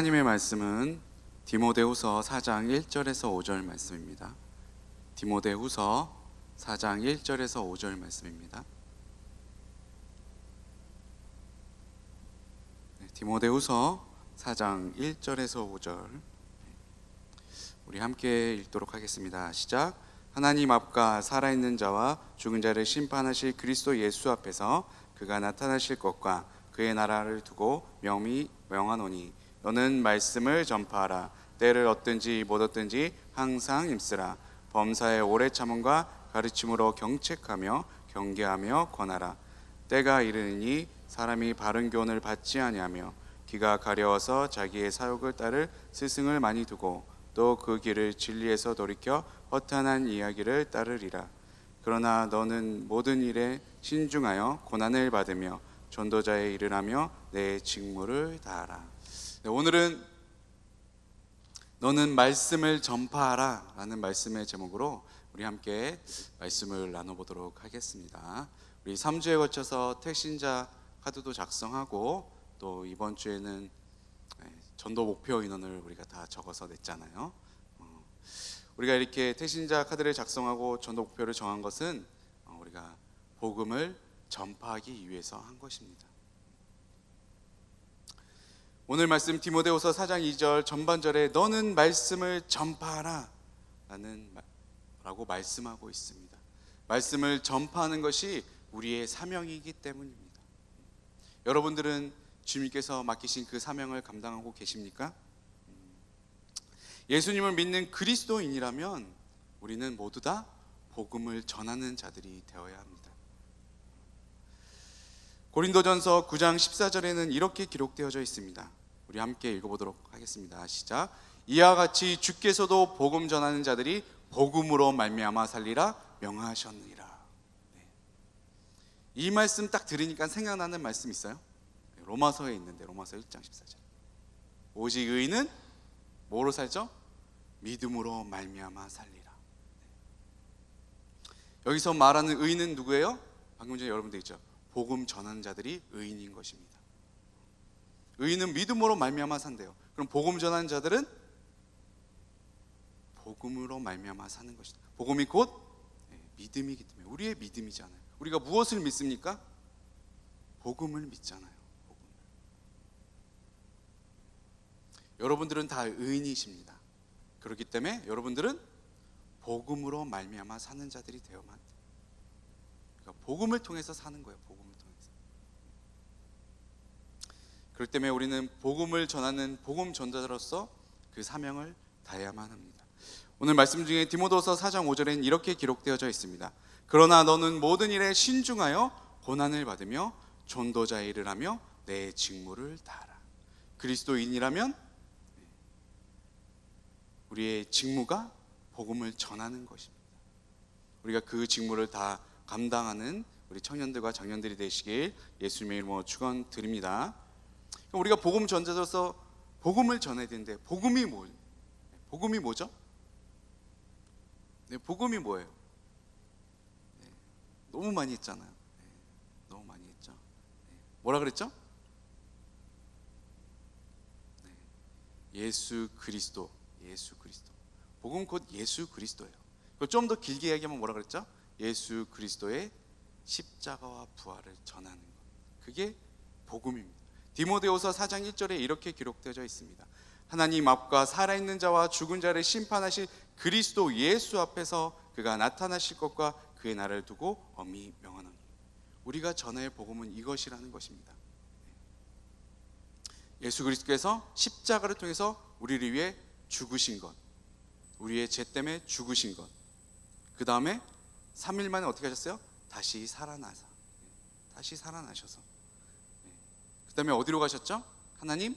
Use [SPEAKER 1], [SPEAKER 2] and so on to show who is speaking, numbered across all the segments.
[SPEAKER 1] 하나님의 말씀은 디모데후서 4장 1절에서 5절 말씀입니다. 디모데후서 4장 1절에서 5절 말씀입니다. 디모데후서 4장 1절에서 5절 우리 함께 읽도록 하겠습니다. 시작. 하나님 앞과 살아있는 자와 죽은 자를 심판하실 그리스도 예수 앞에서 그가 나타나실 것과 그의 나라를 두고 명하노니 너는 말씀을 전파하라. 때를 얻든지 못 얻든지 항상 힘쓰라. 범사에 오래 참음과 가르침으로 경책하며 경계하며 권하라. 때가 이르니 사람이 바른 교훈을 받지 아니하며 귀가 가려워서 자기의 사욕을 따를 스승을 많이 두고 또 그 길을 진리에서 돌이켜 허탄한 이야기를 따르리라. 그러나 너는 모든 일에 신중하여 고난을 받으며 전도자의 일을 하며 내 직무를 다하라. 오늘은 너는 말씀을 전파하라 라는 말씀의 제목으로 우리 함께 말씀을 나눠보도록 하겠습니다. 우리 3주에 거쳐서 택신자 카드도 작성하고 또 이번 주에는 전도 목표 인원을 우리가 다 적어서 냈잖아요. 우리가 이렇게 택신자 카드를 작성하고 전도 목표를 정한 것은 우리가 복음을 전파하기 위해서 한 것입니다. 오늘 말씀 디모데후서 4장 2절 전반절에 너는 말씀을 전파하라 라고 말씀하고 있습니다. 말씀을 전파하는 것이 우리의 사명이기 때문입니다. 여러분들은 주님께서 맡기신 그 사명을 감당하고 계십니까? 예수님을 믿는 그리스도인이라면 우리는 모두 다 복음을 전하는 자들이 되어야 합니다. 고린도전서 9장 14절에는 이렇게 기록되어져 있습니다. 우리 함께 읽어보도록 하겠습니다. 시작. 이와 같이 주께서도 복음 전하는 자들이 복음으로 말미암아 살리라 명하셨느니라. 이 말씀 딱 들으니까 생각나는 말씀 있어요? 로마서에 있는데 로마서 1장 14절. 오직 의인은 뭐로 살죠? 믿음으로 말미암아 살리라. 여기서 말하는 의인은 누구예요? 방금 전에 여러분들 있죠? 복음 전하는 자들이 의인인 것입니다. 의인은 믿음으로 말미암아 산대요. 그럼 복음 전하는 자들은 복음으로 말미암아 사는 것이다. 복음이 곧 믿음이기 때문에 우리의 믿음이잖아요. 우리가 무엇을 믿습니까? 복음을 믿잖아요. 복음을. 여러분들은 다 의인이십니다. 그렇기 때문에 여러분들은 복음으로 말미암아 사는 자들이 되어야만 돼요. 그러니까 복음을 통해서 사는 거예요. 복음을 통해서. 그렇기 때문에 우리는 복음을 전하는 복음 전자로서 그 사명을 다해야만 합니다. 오늘 말씀 중에 디모데후서 4장 5절에는 이렇게 기록되어져 있습니다. 그러나 너는 모든 일에 신중하여 고난을 받으며 전도자의 일을 하며 내 직무를 다하라. 그리스도인이라면 우리의 직무가 복음을 전하는 것입니다. 우리가 그 직무를 다 감당하는 우리 청년들과 장년들이 되시길 예수님의 이름으로 축원드립니다. 우리가 복음 전자로서 복음을 전해야 되는데 복음이 뭐죠? 복음이 뭐예요? 너무 많이 했잖아요. 너무 많이 했죠. 뭐라 그랬죠? 예수 그리스도. 복음 곧 예수 그리스도예요. 좀 더 길게 이야기하면 뭐라 그랬죠? 예수 그리스도의 십자가와 부활을 전하는 것. 그게 복음입니다. 디모데후서 4장 1절에 이렇게 기록되어져 있습니다. 하나님 앞과 살아있는 자와 죽은 자를 심판하실 그리스도 예수 앞에서 그가 나타나실 것과 그의 나라를 두고 엄히 명하노니. 우리가 전할 복음은 이것이라는 것입니다. 예수 그리스도께서 십자가를 통해서 우리를 위해 죽으신 것, 우리의 죄 때문에 죽으신 것, 그 다음에 3일 만에 어떻게 하셨어요? 다시 살아나셔서 그 다음에 어디로 가셨죠? 하나님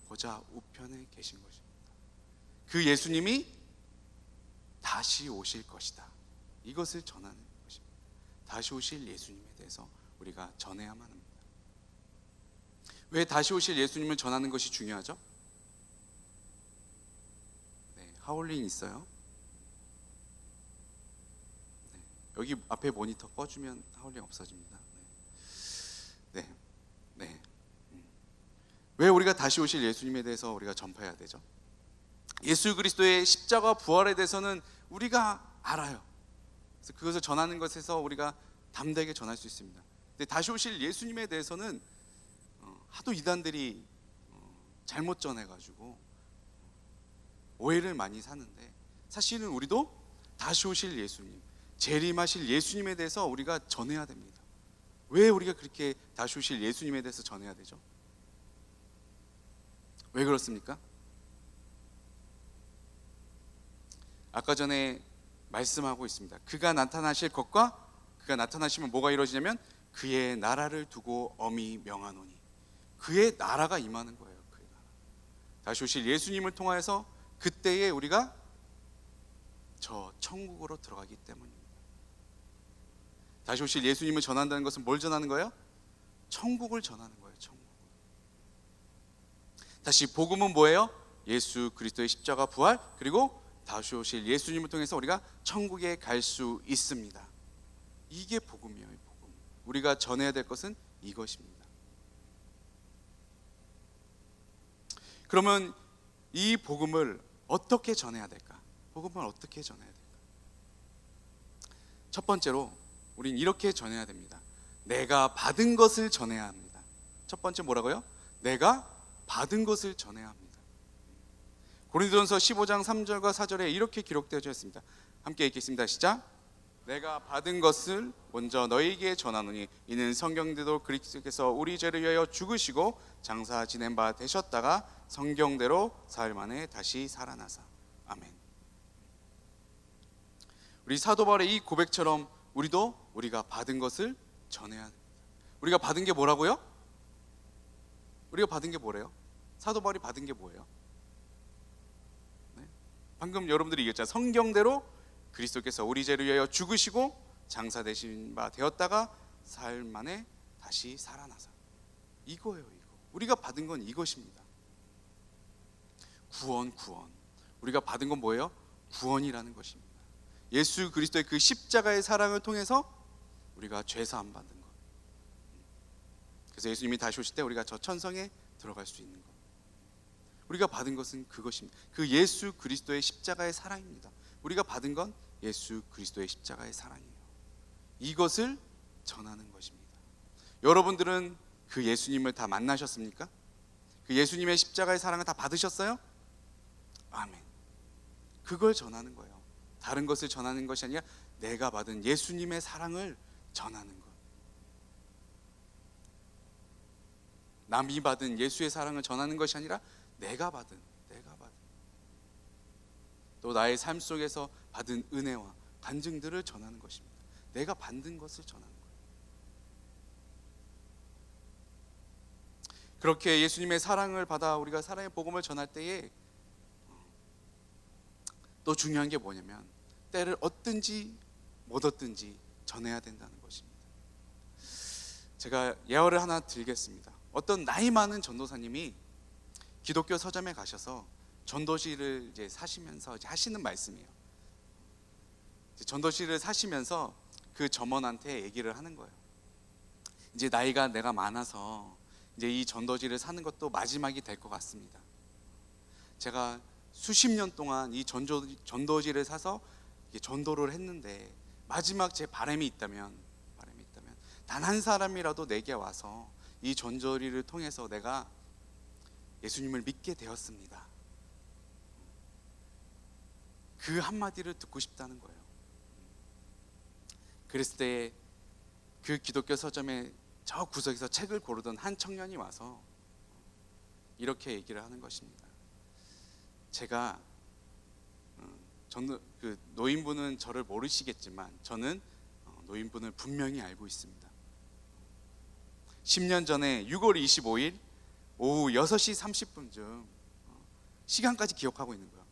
[SPEAKER 1] 보좌 우편에 계신 것입니다. 그 예수님이 다시 오실 것이다. 이것을 전하는 것입니다. 다시 오실 예수님에 대해서 우리가 전해야만 합니다. 왜 다시 오실 예수님을 전하는 것이 중요하죠? 하울링 있어요? 여기 앞에 모니터 꺼주면 하울링 없어집니다. 왜 우리가 다시 오실 예수님에 대해서 우리가 전파해야 되죠? 예수 그리스도의 십자가 부활에 대해서는 우리가 알아요. 그래서 그것을 전하는 것에서 우리가 담대하게 전할 수 있습니다. 근데 다시 오실 예수님에 대해서는 하도 이단들이 잘못 전해가지고 오해를 많이 사는데, 사실은 우리도 다시 오실 예수님, 재림하실 예수님에 대해서 우리가 전해야 됩니다. 왜 우리가 그렇게 다시 오실 예수님에 대해서 전해야 되죠? 왜 그렇습니까? 아까 전에 말씀하고 있습니다. 그가 나타나실 것과 그가 나타나시면 뭐가 이루어지냐면 그의 나라를 두고 엄히 명하노니, 그의 나라가 임하는 거예요. 그의 나라. 다시 오실 예수님을 통하여서 그때에 우리가 저 천국으로 들어가기 때문입니다. 다시 오실 예수님을 전한다는 것은 뭘 전하는 거예요? 천국을 전하는 거예요. 천국. 다시 복음은 뭐예요? 예수 그리스도의 십자가 부활, 그리고 다시 오실 예수님을 통해서 우리가 천국에 갈 수 있습니다. 이게 복음이에요. 복음. 우리가 전해야 될 것은 이것입니다. 그러면 이 복음을 어떻게 전해야 될까? 복음을 어떻게 전해야 될까? 첫 번째로 우린 이렇게 전해야 됩니다. 내가 받은 것을 전해야 합니다. 첫 번째 뭐라고요? 내가 받은 것을 전해야 합니다. 고린도전서 15장 3절과 4절에 이렇게 기록되어 있습니다. 함께 읽겠습니다. 시작. 내가 받은 것을 먼저 너희에게 전하노니 이는 성경대로 그리스도께서 우리 죄를 위하여 죽으시고 장사 지낸 바 되셨다가 성경대로 사흘 만에 다시 살아나사. 아멘. 우리 사도 바울의 이 고백처럼 우리도 우리가 받은 것을 전해야 합니다. 우리가 받은 게 뭐라고요? 우리가 받은 게 뭐래요? 사도 바울이 받은 게 뭐예요? 네? 방금 여러분들이 얘기했잖아요. 성경대로 그리스도께서 우리 죄를 위하여 죽으시고 장사 되신 바 되었다가 사흘 만에 다시 살아나사. 이거예요. 이거. 우리가 받은 건 이것입니다. 구원. 우리가 받은 건 뭐예요? 구원이라는 것입니다. 예수 그리스도의 그 십자가의 사랑을 통해서 우리가 죄 사함 받은 것. 그래서 예수님이 다시 오실 때 우리가 저 천성에 들어갈 수 있는 것. 우리가 받은 것은 그것입니다. 그 예수 그리스도의 십자가의 사랑입니다. 우리가 받은 건 예수 그리스도의 십자가의 사랑이에요. 이것을 전하는 것입니다. 여러분들은 그 예수님을 다 만나셨습니까? 그 예수님의 십자가의 사랑을 다 받으셨어요? 아멘. 그걸 전하는 거예요. 다른 것을 전하는 것이 아니라 내가 받은 예수님의 사랑을 전하는 것. 남이 받은 예수의 사랑을 전하는 것이 아니라 내가 받은 또 나의 삶 속에서 받은 은혜와 간증들을 전하는 것입니다. 내가 받은 것을 전하는 거예요. 그렇게 예수님의 사랑을 받아 우리가 사랑의 복음을 전할 때에 또 중요한 게 뭐냐면 때를 얻든지 못 얻든지 전해야 된다는 것입니다. 제가 예화를 하나 드리겠습니다. 어떤 나이 많은 전도사님이 기독교 서점에 가셔서 전도지를 이제 사시면서 이제 하시는 말씀이에요. 전도지를 사시면서 그 점원한테 얘기를 하는 거예요. 이제 나이가 내가 많아서 이제 이 전도지를 사는 것도 마지막이 될 것 같습니다. 제가 수십 년 동안 이 전도지를 사서 전도를 했는데 마지막 제 바람이 있다면 단 한 사람이라도 내게 와서 이 전도지를 통해서 내가 예수님을 믿게 되었습니다. 그 한마디를 듣고 싶다는 거예요. 그랬을 때 그 기독교 서점의 저 구석에서 책을 고르던 한 청년이 와서 이렇게 얘기를 하는 것입니다. 제가 그 노인분은 저를 모르시겠지만 저는 노인분을 분명히 알고 있습니다. 10년 전에 6월 25일 오후 6시 30분쯤 시간까지 기억하고 있는 거예요.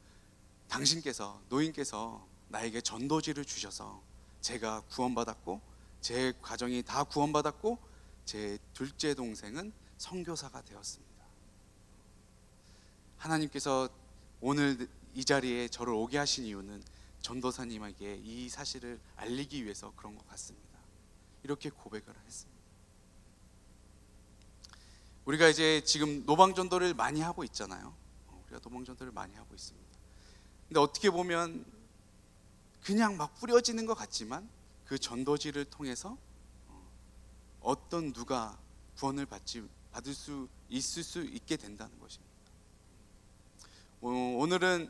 [SPEAKER 1] 당신께서, 노인께서 나에게 전도지를 주셔서 제가 구원받았고 제 가정이 다 구원받았고 제 둘째 동생은 선교사가 되었습니다. 하나님께서 오늘 이 자리에 저를 오게 하신 이유는 전도사님에게 이 사실을 알리기 위해서 그런 것 같습니다. 이렇게 고백을 했습니다. 우리가 이제 지금 노방전도를 많이 하고 있잖아요. 우리가 노방전도를 많이 하고 있습니다. 근데 어떻게 보면 그냥 막 뿌려지는 것 같지만 그 전도지를 통해서 어떤 누가 구원을 받을 수 있을 수 있게 된다는 것입니다. 오늘은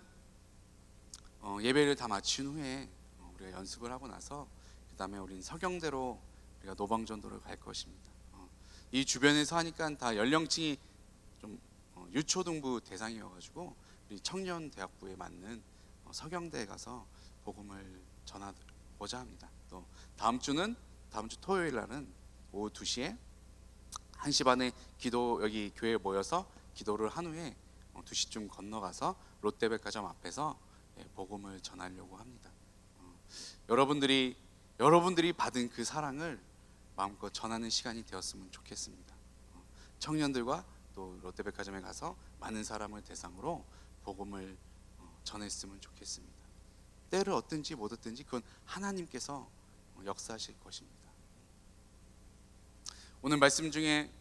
[SPEAKER 1] 예배를 다 마친 후에 우리가 연습을 하고 나서 그 다음에 우리는 서경대로 우리가 노방전도를 갈 것입니다. 이 주변에서 하니까 다 연령층이 좀 유초등부 대상이어가지고 우리 청년대학부에 맞는 서경대에 가서 복음을 전하고자 합니다. 또 다음 주 토요일 날은 오후 2시에 1시 반에 여기 교회에 모여서 기도를 한 후에 2시쯤 건너가서 롯데백화점 앞에서 복음을 전하려고 합니다. 여러분들이 받은 그 사랑을 마음껏 전하는 시간이 되었으면 좋겠습니다. 청년들과 또 롯데백화점에 가서 많은 사람을 대상으로 복음을 전했으면 좋겠습니다. 때를 얻든지 못 얻든지 그건 하나님께서 역사하실 것입니다. 오늘 말씀 중에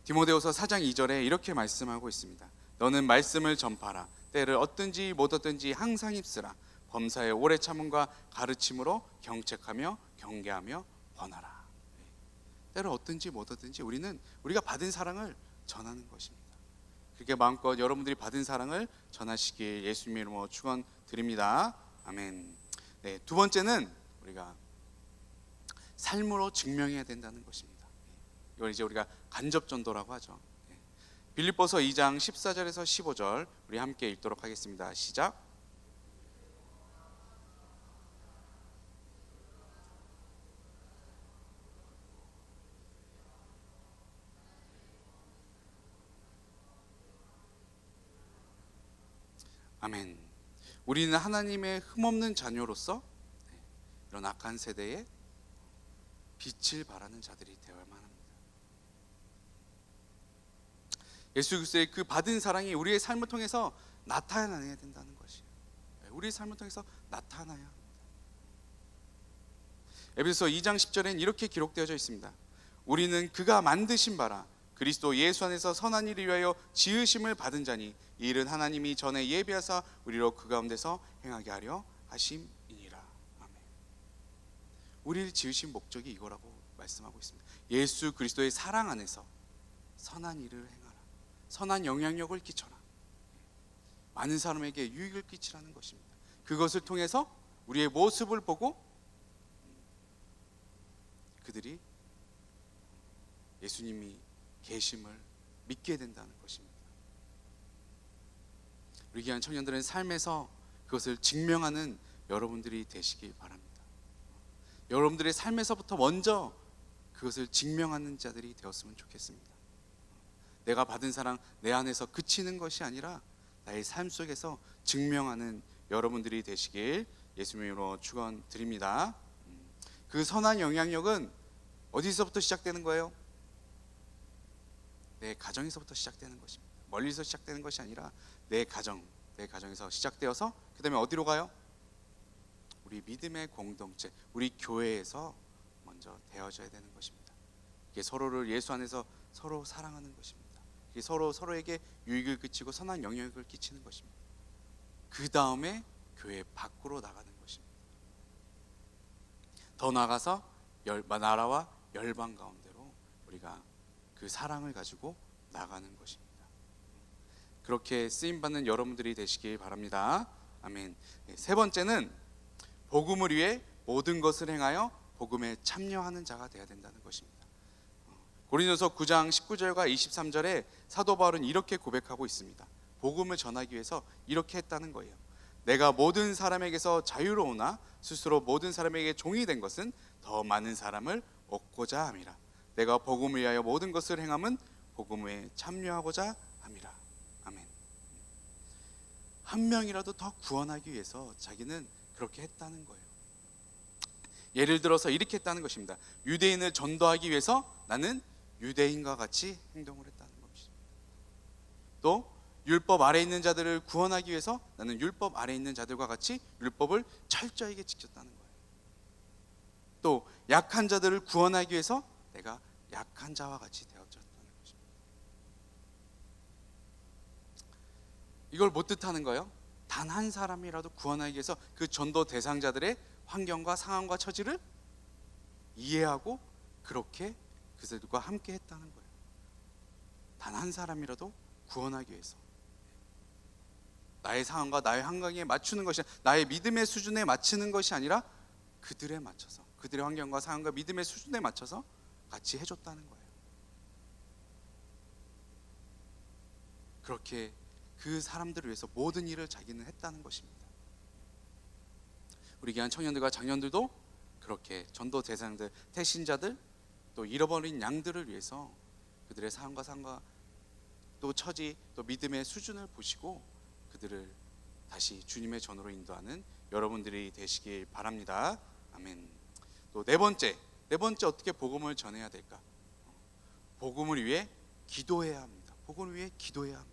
[SPEAKER 1] 디모데후서 4장 2절에 이렇게 말씀하고 있습니다. 너는 말씀을 전파라. 때를 얻든지 못 얻든지 항상 힘쓰라. 범사의 오래 참음과 가르침으로 경책하며 경계하며 권하라. 때를 얻든지 못 얻든지 우리가 받은 사랑을 전하는 것입니다. 그렇게 마음껏 여러분들이 받은 사랑을 전하시길 예수님의 이름으로 축원드립니다. 아멘. 네, 두 번째는 우리가 삶으로 증명해야 된다는 것입니다. 이걸 이제 우리가 간접 전도라고 하죠. 빌립보서 2장 14절에서 15절 우리 함께 읽도록 하겠습니다. 시작. 아멘. 우리는 하나님의 흠없는 자녀로서 이런 악한 세대에 빛을 발하는 자들이 되어야만 합니다. 예수 그리스도의 그 받은 사랑이 우리의 삶을 통해서 나타나야 된다는 것이에요. 우리의 삶을 통해서 나타나야 합니다. 에베소서 2장 10절엔 이렇게 기록되어져 있습니다. 우리는 그가 만드신 바라 그리스도 예수 안에서 선한 일을 위하여 지으심을 받은 자니 이 일은 하나님이 전에 예비하사 우리로 그 가운데서 행하게 하려 하심이니라. 아멘. 우리를 지으신 목적이 이거라고 말씀하고 있습니다. 예수 그리스도의 사랑 안에서 선한 일을 행하라. 선한 영향력을 끼쳐라. 많은 사람에게 유익을 끼치라는 것입니다. 그것을 통해서 우리의 모습을 보고 그들이 예수님이 계심을 믿게 된다는 것입니다. 우리 귀한 청년들은 삶에서 그것을 증명하는 여러분들이 되시길 바랍니다. 여러분들의 삶에서부터 먼저 그것을 증명하는 자들이 되었으면 좋겠습니다. 내가 받은 사랑 내 안에서 그치는 것이 아니라 나의 삶 속에서 증명하는 여러분들이 되시길 예수님으로 축원드립니다. 그 선한 영향력은 어디서부터 시작되는 거예요? 내 가정에서부터 시작되는 것입니다. 멀리서 시작되는 것이 아니라 내 가정에서 시작되어서 그 다음에 어디로 가요? 우리 믿음의 공동체, 우리 교회에서 먼저 되어져야 되는 것입니다. 이게 서로를 예수 안에서 서로 사랑하는 것입니다. 이게 서로에게 유익을 끼치고 선한 영향력을 끼치는 것입니다. 그 다음에 교회 밖으로 나가는 것입니다. 더 나아가서 나라와 열방 가운데로 우리가 그 사랑을 가지고 나가는 것입니다. 그렇게 쓰임받는 여러분들이 되시길 바랍니다. 아멘. 세 번째는 복음을 위해 모든 것을 행하여 복음에 참여하는 자가 되어야 된다는 것입니다. 고린도서 9장 19절과 23절에 사도 바울은 이렇게 고백하고 있습니다. 복음을 전하기 위해서 이렇게 했다는 거예요. 내가 모든 사람에게서 자유로우나 스스로 모든 사람에게 종이 된 것은 더 많은 사람을 얻고자 함이라. 내가 복음을 위하여 모든 것을 행함은 복음에 참여하고자 함이라. 아멘. 한 명이라도 더 구원하기 위해서 자기는 그렇게 했다는 거예요. 예를 들어서 이렇게 했다는 것입니다. 유대인을 전도하기 위해서 나는 유대인과 같이 행동을 했다는 것입니다. 또 율법 아래 있는 자들을 구원하기 위해서 나는 율법 아래 있는 자들과 같이 율법을 철저하게 지켰다는 거예요. 또 약한 자들을 구원하기 위해서 내가 약한 자와 같이 되어졌다는 이걸 못 뜻하는 거예요. 단 한 사람이라도 구원하기 위해서 그 전도 대상자들의 환경과 상황과 처지를 이해하고 그렇게 그들과 함께 했다는 거예요. 단 한 사람이라도 구원하기 위해서. 나의 상황과 나의 환경에 맞추는 것이, 나의 믿음의 수준에 맞추는 것이 아니라 그들에 맞춰서, 그들의 환경과 상황과 믿음의 수준에 맞춰서 같이 해줬다는 거예요. 그렇게 그 사람들을 위해서 모든 일을 자기는 했다는 것입니다. 우리 귀한 청년들과 장년들도 그렇게 전도 대상들, 태신자들, 또 잃어버린 양들을 위해서 그들의 상황과 또 처지, 또 믿음의 수준을 보시고 그들을 다시 주님의 전으로 인도하는 여러분들이 되시길 바랍니다. 아멘. 또 네 번째 어떻게 복음을 전해야 될까? 복음을 위해 기도해야 합니다. 복음을 위해 기도해야 합니다.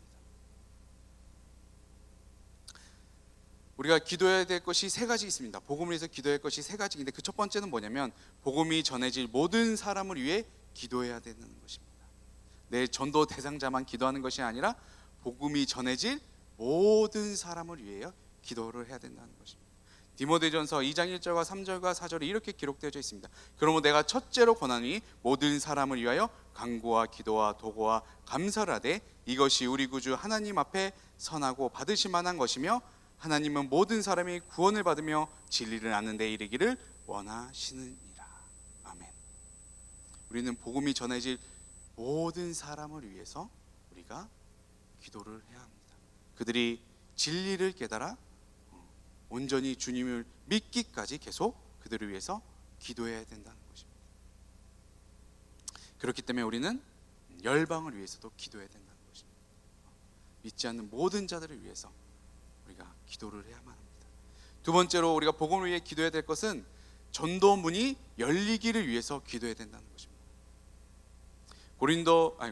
[SPEAKER 1] 우리가 기도해야 될 것이 세 가지 있습니다. 복음을 위해서 기도해야 할 것이 세 가지인데 그 첫 번째는 뭐냐면 복음이 전해질 모든 사람을 위해 기도해야 되는 것입니다. 내 전도 대상자만 기도하는 것이 아니라 복음이 전해질 모든 사람을 위해 기도를 해야 된다는 것입니다. 디모데전서 2장 1절과 3절과 4절에 이렇게 기록되어져 있습니다. 그러므로 내가 첫째로 권하니 모든 사람을 위하여 간구와 기도와 도구와 감사를 하되 이것이 우리 구주 하나님 앞에 선하고 받으실 만한 것이며 하나님은 모든 사람이 구원을 받으며 진리를 아는 데 이르기를 원하시느니라. 아멘. 우리는 복음이 전해질 모든 사람을 위해서 우리가 기도를 해야 합니다. 그들이 진리를 깨달아 온전히 주님을 믿기까지 계속 그들을 위해서 기도해야 된다는 것입니다. 그렇기 때문에 우리는 열방을 위해서도 기도해야 된다는 것입니다. 믿지 않는 모든 자들을 위해서 우리가 기도를 해야만 합니다. 두 번째로 우리가 복음을 위해 기도해야 될 것은 전도문이 열리기를 위해서 기도해야 된다는 것입니다.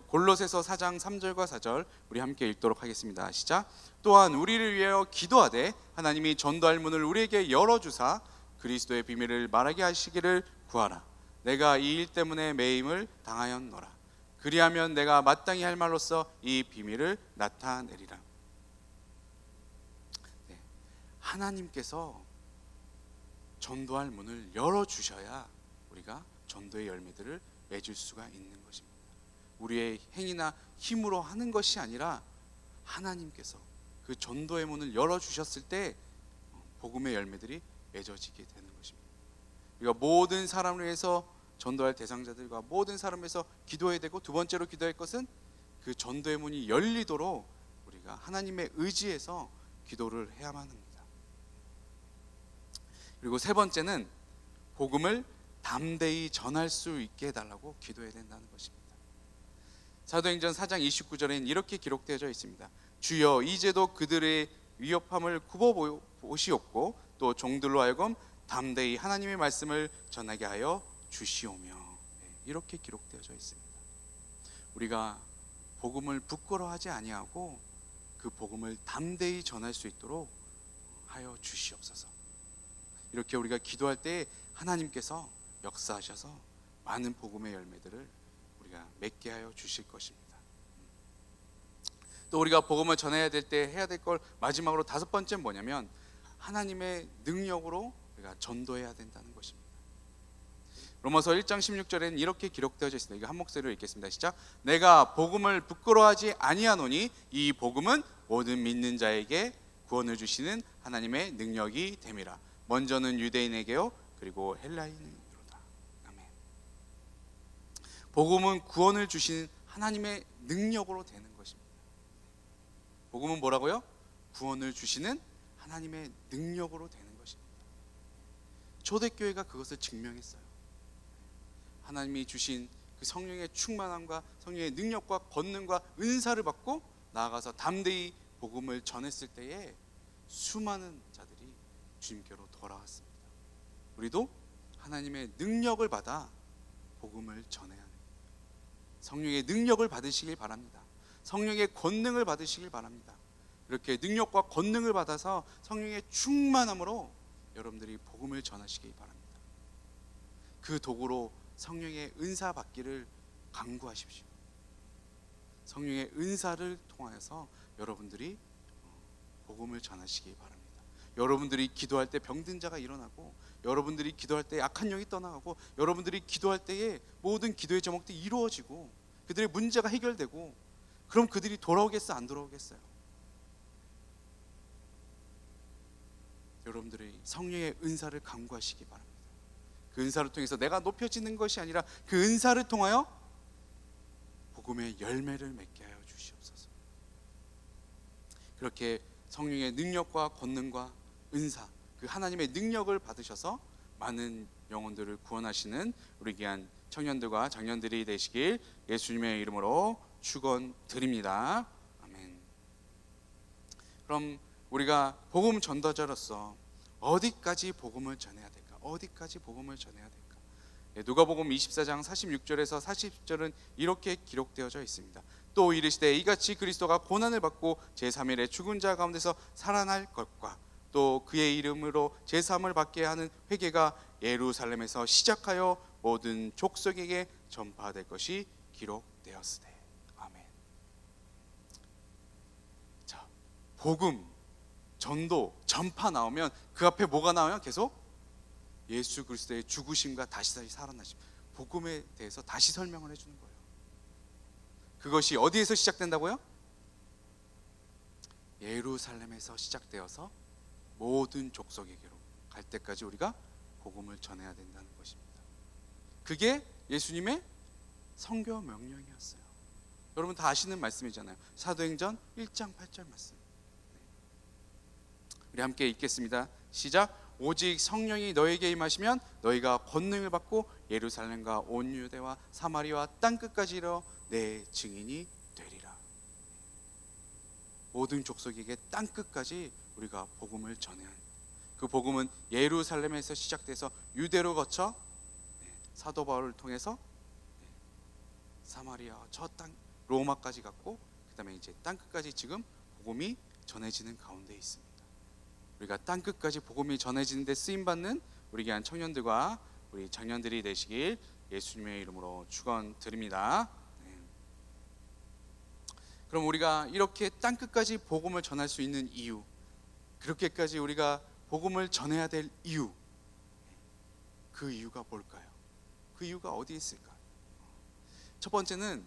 [SPEAKER 1] 골로새서 4장 3절과 4절 우리 함께 읽도록 하겠습니다. 시작. 또한 우리를 위하여 기도하되 하나님이 전도할 문을 우리에게 열어주사 그리스도의 비밀을 말하게 하시기를 구하라. 내가 이 일 때문에 매임을 당하였노라. 그리하면 내가 마땅히 할 말로써 이 비밀을 나타내리라. 하나님께서 전도할 문을 열어주셔야 우리가 전도의 열매들을 맺을 수가 있는 것입니다. 우리의 행위나 힘으로 하는 것이 아니라 하나님께서 그 전도의 문을 열어주셨을 때 복음의 열매들이 맺어지게 되는 것입니다. 우리가 모든 사람을 위해서 전도할 대상자들과 모든 사람을 위해서 기도해야 되고, 두 번째로 기도할 것은 그 전도의 문이 열리도록 우리가 하나님의 의지에서 기도를 해야만 합니다. 그리고 세 번째는 복음을 담대히 전할 수 있게 해달라고 기도해야 된다는 것입니다. 사도행전 4장 29절에는 이렇게 기록되어져 있습니다. 주여 이제도 그들의 위협함을 굽어보시옵고 또 종들로 하여금 담대히 하나님의 말씀을 전하게 하여 주시오며. 이렇게 기록되어져 있습니다. 우리가 복음을 부끄러워하지 아니하고 그 복음을 담대히 전할 수 있도록 하여 주시옵소서. 이렇게 우리가 기도할 때 하나님께서 역사하셔서 많은 복음의 열매들을 우리가 맺게 하여 주실 것입니다. 또 우리가 복음을 전해야 될 때 해야 될 걸 마지막으로 다섯 번째는 뭐냐면 하나님의 능력으로 우리가 전도해야 된다는 것입니다. 로마서 1장 16절에는 이렇게 기록되어져 있습니다. 이거 한 목소리로 읽겠습니다. 시작. 내가 복음을 부끄러워하지 아니하노니 이 복음은 모든 믿는 자에게 구원을 주시는 하나님의 능력이 됨이라. 먼저는 유대인에게요 그리고 헬라인으로다. 아멘. 복음은 구원을 주시는 하나님의 능력으로 되는 것입니다. 복음은 뭐라고요? 구원을 주시는 하나님의 능력으로 되는 것입니다. 초대교회가 그것을 증명했어요. 하나님이 주신 그 성령의 충만함과 성령의 능력과 권능과 은사를 받고 나아가서 담대히 복음을 전했을 때에 수많은 자들이 주님께로 돌아왔습니다. 우리도 하나님의 능력을 받아 복음을 전해야 합니다. 성령의 능력을 받으시길 바랍니다. 성령의 권능을 받으시길 바랍니다. 이렇게 능력과 권능을 받아서 성령의 충만함으로 여러분들이 복음을 전하시길 바랍니다. 그 도구로 성령의 은사 받기를 간구하십시오. 성령의 은사를 통하여서 여러분들이 복음을 전하시기 바랍니다. 여러분들이 기도할 때 병든 자가 일어나고, 여러분들이 기도할 때 악한 영이 떠나가고, 여러분들이 기도할 때에 모든 기도의 제목들이 이루어지고 그들의 문제가 해결되고, 그럼 그들이 돌아오겠어, 안 돌아오겠어요? 여러분들이 성령의 은사를 간구하시기 바랍니다. 그 은사를 통해서 내가 높여지는 것이 아니라 그 은사를 통하여 복음의 열매를 맺게 하여 주시옵소서. 그렇게 성령의 능력과 권능과 은사, 그 하나님의 능력을 받으셔서 많은 영혼들을 구원하시는 우리 귀한 청년들과 장년들이 되시길 예수님의 이름으로 축원드립니다. 아멘. 그럼 우리가 복음 전도자로서 어디까지 복음을 전해야 될까? 어디까지 복음을 전해야 될까? 누가복음 24장 46절에서 40절은 이렇게 기록되어져 있습니다. 또 이르시되 이같이 그리스도가 고난을 받고 제3일에 죽은 자 가운데서 살아날 것과 또 그의 이름으로 제3을 받게 하는 회개가 예루살렘에서 시작하여 모든 족속에게 전파될 것이 기록되었으되. 아멘. 자, 복음, 전도, 전파 나오면 그 앞에 뭐가 나와요? 계속 예수 그리스도의 죽으심과 다시 살아나심, 복음에 대해서 다시 설명을 해주는 거예요. 그것이 어디에서 시작된다고요? 예루살렘에서 시작되어서 모든 족속에게로 갈 때까지 우리가 복음을 전해야 된다는 것입니다. 그게 예수님의 선교 명령이었어요. 여러분 다 아시는 말씀이잖아요. 사도행전 1장 8절 말씀. 우리 함께 읽겠습니다. 시작. 오직 성령이 너에게 임하시면 너희가 권능을 받고 예루살렘과 온 유대와 사마리아와 땅끝까지 이르러 내 증인이 되리라. 모든 족속에게 땅끝까지 우리가 복음을 전해야 합니다. 그 복음은 예루살렘에서 시작돼서 유대로 거쳐 사도 바울을 통해서 사마리아 저 땅 로마까지 갔고, 그 다음에 이제 땅끝까지 지금 복음이 전해지는 가운데 있습니다. 우리가 땅끝까지 복음이 전해지는 데 쓰임받는 우리 귀한 청년들과 우리 장년들이 되시길 예수님의 이름으로 축원드립니다. 그럼 우리가 이렇게 땅끝까지 복음을 전할 수 있는 이유, 그렇게까지 우리가 복음을 전해야 될 이유, 그 이유가 뭘까요? 그 이유가 어디에 있을까요? 첫 번째는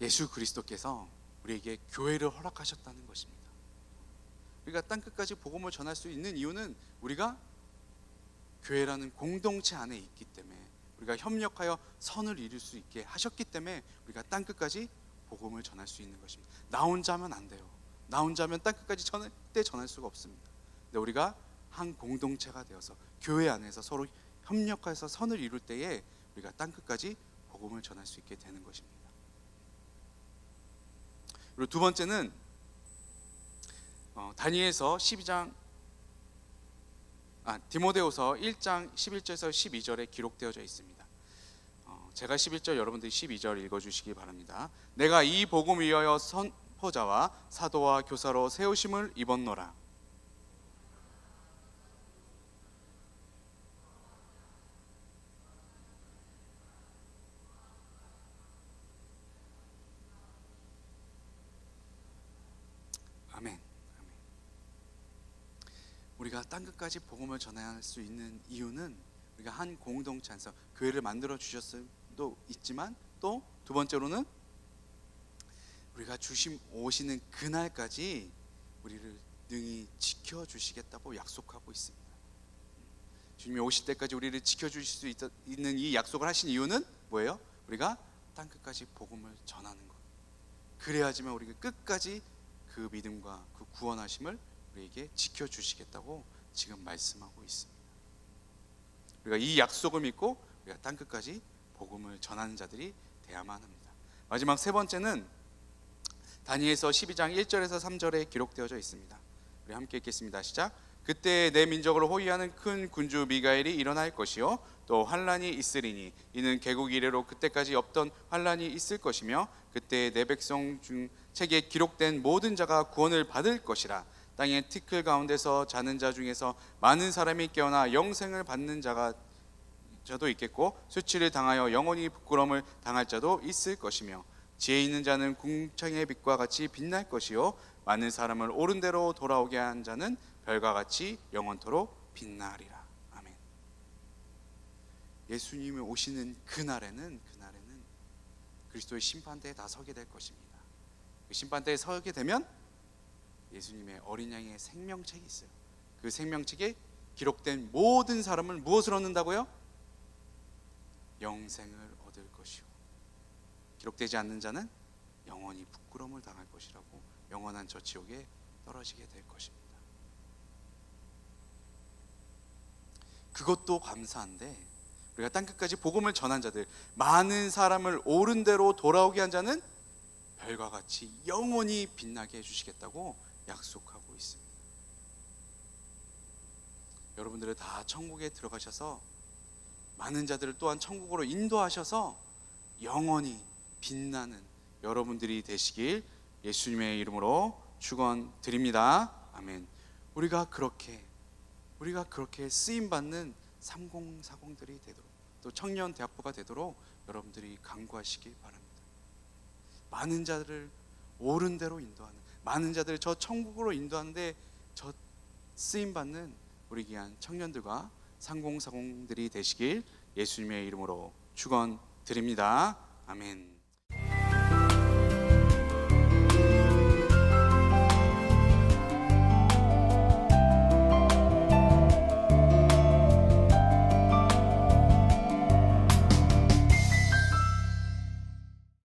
[SPEAKER 1] 예수 그리스도께서 우리에게 교회를 허락하셨다는 것입니다. 우리가 땅끝까지 복음을 전할 수 있는 이유는 우리가 교회라는 공동체 안에 있기 때문에, 우리가 협력하여 선을 이룰 수 있게 하셨기 때문에 우리가 땅끝까지 복음을 전할 수 있는 것입니다. 나 혼자 하면 안 돼요. 나 혼자 하면 땅끝까지 절대 전할 수가 없습니다. 근데 우리가 한 공동체가 되어서 교회 안에서 서로 협력해서 선을 이룰 때에 우리가 땅끝까지 복음을 전할 수 있게 되는 것입니다. 그리고 두 번째는 다니엘서 12장 디모데후서 1장 11절에서 12절에 기록되어져 있습니다. 제가 11절, 여러분들이 12절 읽어주시기 바랍니다. 내가 이 복음 위하여 선포자와 사도와 교사로 세우심을 입었노라. 아멘. 우리가 땅끝까지 복음을 전할 수 있는 이유는 우리가 한 공동체 안에서 교회를 만들어 주셨을 수도 있지만, 또 두 번째로는 우리가 주심 오시는 그날까지 우리를 능히 지켜주시겠다고 약속하고 있습니다. 주님이 오실 때까지 우리를 지켜주실 수 있는 이 약속을 하신 이유는 뭐예요? 우리가 땅끝까지 복음을 전하는 것. 그래야지만 우리가 끝까지 그 믿음과 그 구원하심을 우리에게 지켜주시겠다고 지금 말씀하고 있습니다. 우리가 이 약속을 믿고 우리가 땅끝까지 복음을 전하는 자들이 되야만 합니다. 마지막 세 번째는 다니엘서 12장 1절에서 3절에 기록되어져 있습니다. 우리 함께 읽겠습니다. 시작. 그때 내 민족을 호위하는 큰 군주 미가엘이 일어날 것이요 또 환란이 있으리니 이는 개국 이래로 그때까지 없던 환란이 있을 것이며 그때 내 백성 중 책에 기록된 모든 자가 구원을 받을 것이라. 땅의 티끌 가운데서 자는 자 중에서 많은 사람이 깨어나 영생을 받는 자도 있겠고 수치를 당하여 영원히 부끄러움을 당할 자도 있을 것이며 지혜 있는 자는 궁창의 빛과 같이 빛날 것이요 많은 사람을 옳은 대로 돌아오게 한 자는 별과 같이 영원토록 빛나리라. 아멘. 예수님이 오시는 그날에는 그리스도의 심판대에 다 서게 될 것입니다. 그 심판대에 서게 되면 예수님의 어린 양의 생명책이 있어요. 그 생명책에 기록된 모든 사람을 무엇을 얻는다고요? 영생을 얻을 것이요 기록되지 않는 자는 영원히 부끄러움을 당할 것이라고 영원한 저 지옥에 떨어지게 될 것입니다. 그것도 감사한데 우리가 땅끝까지 복음을 전한 자들, 많은 사람을 옳은 대로 돌아오게 한 자는 별과 같이 영원히 빛나게 해주시겠다고 약속하고 있습니다. 여러분들을 다 천국에 들어가셔서 많은 자들을 또한 천국으로 인도하셔서 영원히 빛나는 여러분들이 되시길 예수님의 이름으로 축원드립니다. 아멘. 우리가 그렇게 쓰임받는 3040들이 되도록, 또 청년 대학부가 되도록 여러분들이 간구하시기 바랍니다. 많은 자들을 옳은 대로 인도하는, 많은 자들을 저 천국으로 인도하는데 저 쓰임받는 우리 귀한 청년들과 3040들이 되시길 예수님의 이름으로 축원드립니다. 아멘.